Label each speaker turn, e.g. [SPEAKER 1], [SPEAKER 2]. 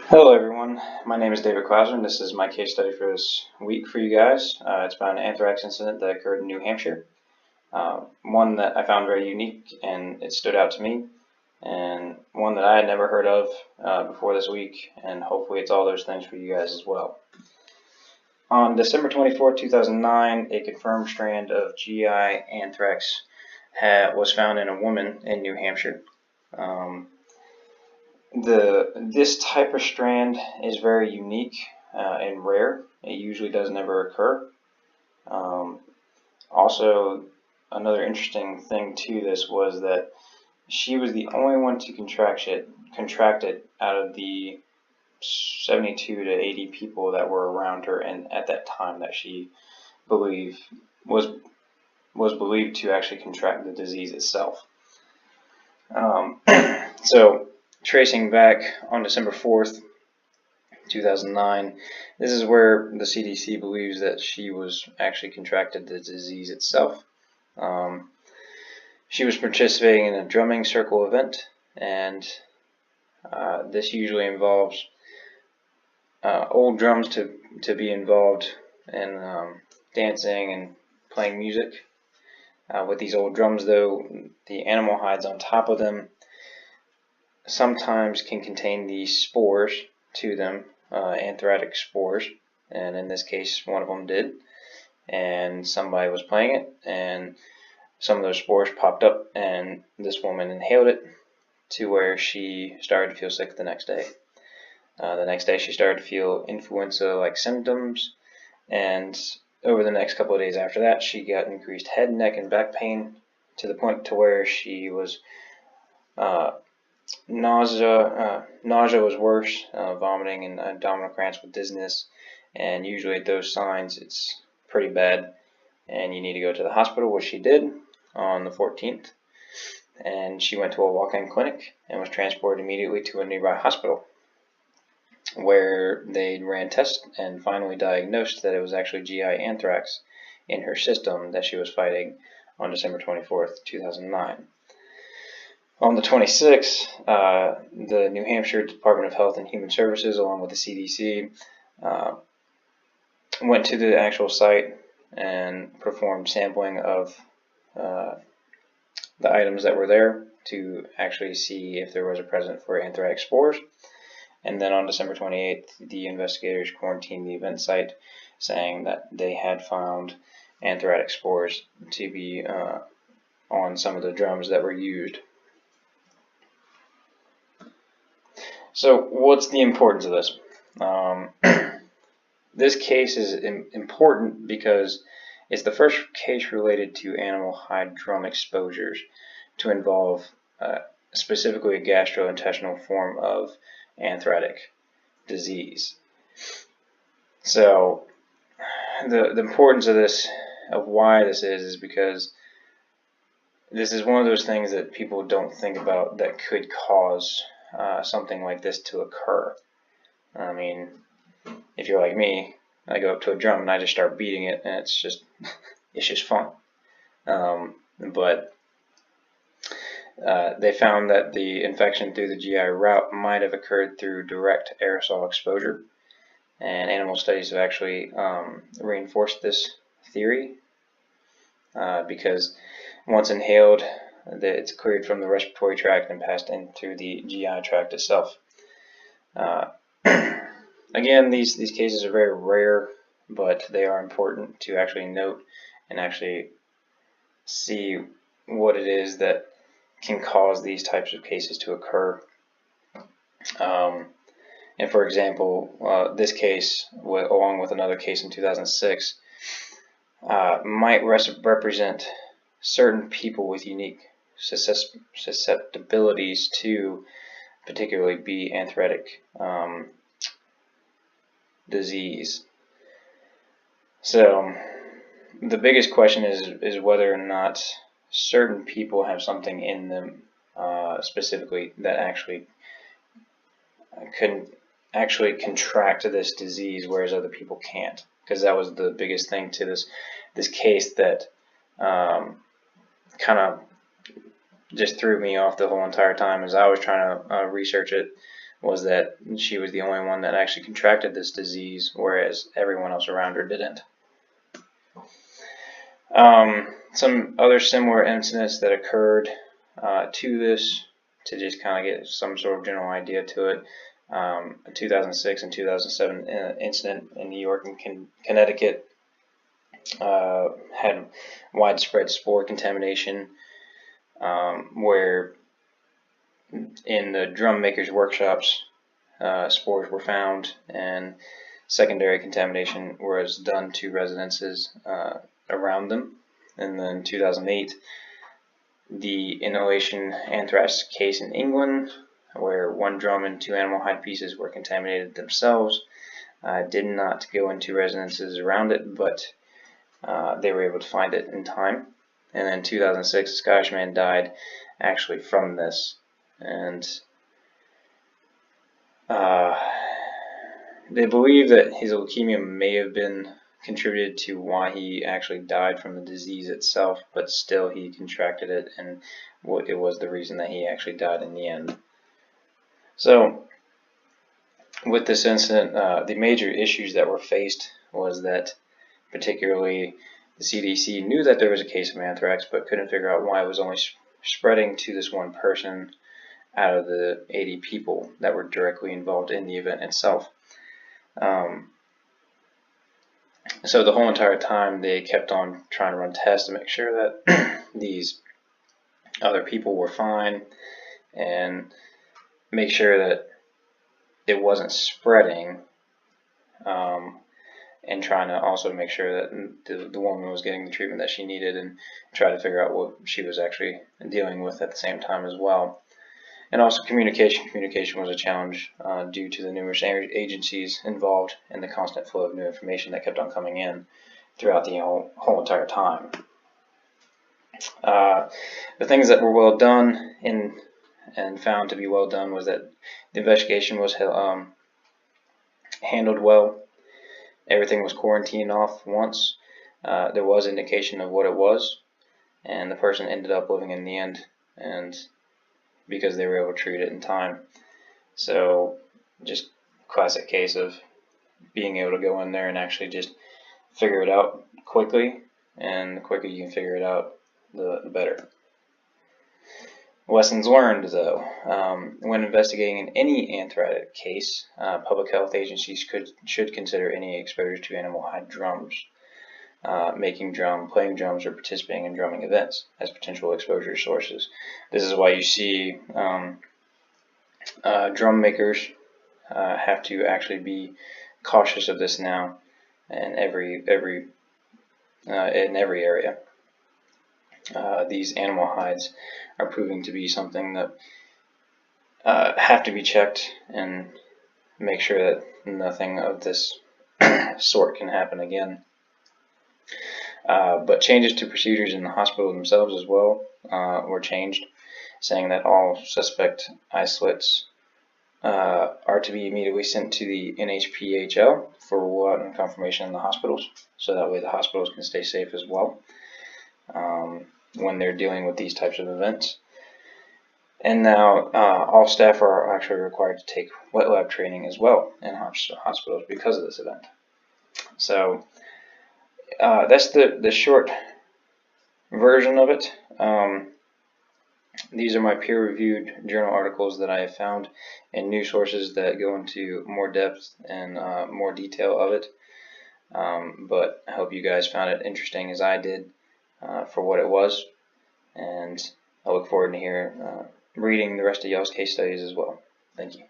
[SPEAKER 1] Hello everyone, my name is David Klauser and this is my case study for this week for you guys. It's about an anthrax incident that occurred in New Hampshire. One that I found very unique and it stood out to me, and one that I had never heard of before this week, and hopefully it's all those things for you guys as well. On December 24, 2009, a confirmed strand of GI anthrax was found in a woman in New Hampshire. This type of strand is very unique and rare. It usually does never occur. Also, another interesting thing to this was that she was the only one to contract it out of the 72 to 80 people that were around her, and at that time that she was believed to actually contract the disease itself. So, tracing back on December 4th, 2009, this is where the CDC believes that she was actually contracted the disease itself. She was participating in a drumming circle event, and this usually involves old drums to be involved in dancing and playing music. With these old drums, though, the animal hides on top of them sometimes can contain these spores to them, anthratic spores, and in this case one of them did, and somebody was playing it and some of those spores popped up and this woman inhaled it to where she started to feel sick the next day. The next day she started to feel influenza-like symptoms, and over the next couple of days after that she got increased head, neck, and back pain to the point to where she was nausea was worse, vomiting and abdominal cramps with dizziness, and usually at those signs it's pretty bad and you need to go to the hospital, which she did on the 14th, and she went to a walk-in clinic and was transported immediately to a nearby hospital where they ran tests and finally diagnosed that it was actually GI anthrax in her system that she was fighting on December 24th, 2009. On the 26th, the New Hampshire Department of Health and Human Services, along with the CDC, went to the actual site and performed sampling of the items that were there to actually see if there was a presence for anthrax spores. And then on December 28th, the investigators quarantined the event site, saying that they had found anthrax spores to be on some of the drums that were used. So what's the importance of this? This case is important because it's the first case related to animal hide drum exposures to involve specifically a gastrointestinal form of anthratic disease. So the importance of this, of why this is because this is one of those things that people don't think about that could cause something like this to occur. I mean, if you're like me, I go up to a drum and I just start beating it, and it's just fun. But they found that the infection through the GI route might have occurred through direct aerosol exposure, and animal studies have actually reinforced this theory because once inhaled, it's cleared from the respiratory tract and passed into the GI tract itself. Again, these cases are very rare, but they are important to actually note and actually see what it is that can cause these types of cases to occur. And for example, this case, along with another case in 2006, might represent certain people with unique susceptibilities to particularly B anthratic disease. So the biggest question is whether or not certain people have something in them specifically that actually can contract this disease, whereas other people can't. Because that was the biggest thing to this case that kind of just threw me off the whole entire time as I was trying to research it. was that she was the only one that actually contracted this disease, whereas everyone else around her didn't. Some other similar incidents that occurred to this, to just kind of get some sort of general idea to it. A 2006 and 2007 incident in New York and Connecticut had widespread spore contamination, where in the drum makers' workshops spores were found, and secondary contamination was done to residences around them. And then 2008, the inhalation anthrax case in England, where 1 drum and 2 animal hide pieces were contaminated themselves. Did not go into residences around it, but they were able to find it in time. And then 2006, a Scottish man died actually from this. And they believe that his leukemia may have been contributed to why he actually died from the disease itself, but still he contracted it, and it was the reason that he actually died in the end. So with this incident, the major issues that were faced was that particularly the CDC knew that there was a case of anthrax, but couldn't figure out why it was only spreading to this one person out of the 80 people that were directly involved in the event itself. So the whole entire time they kept on trying to run tests to make sure that these other people were fine and make sure that it wasn't spreading, and trying to also make sure that the woman was getting the treatment that she needed, and try to figure out what she was actually dealing with at the same time as well. And also communication. Communication was a challenge due to the numerous agencies involved and the constant flow of new information that kept on coming in throughout the whole entire time. The things that were well done and found to be well done was that the investigation was handled well. Everything was quarantined off once. There was indication of what it was, and the person ended up living in the end, and because they were able to treat it in time. So just classic case of being able to go in there and actually just figure it out quickly, and the quicker you can figure it out, the better. Lessons learned, though. When investigating in any anthrax case, public health agencies should consider any exposure to animal hide drums, making drum, playing drums, or participating in drumming events as potential exposure sources. This is why you see drum makers have to actually be cautious of this now in every area. These animal hides are proving to be something that have to be checked and make sure that nothing of this sort can happen again. But changes to procedures in the hospital themselves as well were changed, saying that all suspect isolates are to be immediately sent to the NHPHL for rollout and confirmation in the hospitals, so that way the hospitals can stay safe as well when they're dealing with these types of events. And now all staff are actually required to take wet lab training as well in hospitals because of this event. So that's the short version of it. These are my peer-reviewed journal articles that I have found and news sources that go into more depth and more detail of it. But I hope you guys found it interesting as I did for what it was, and I look forward to reading the rest of y'all's case studies as well. Thank you.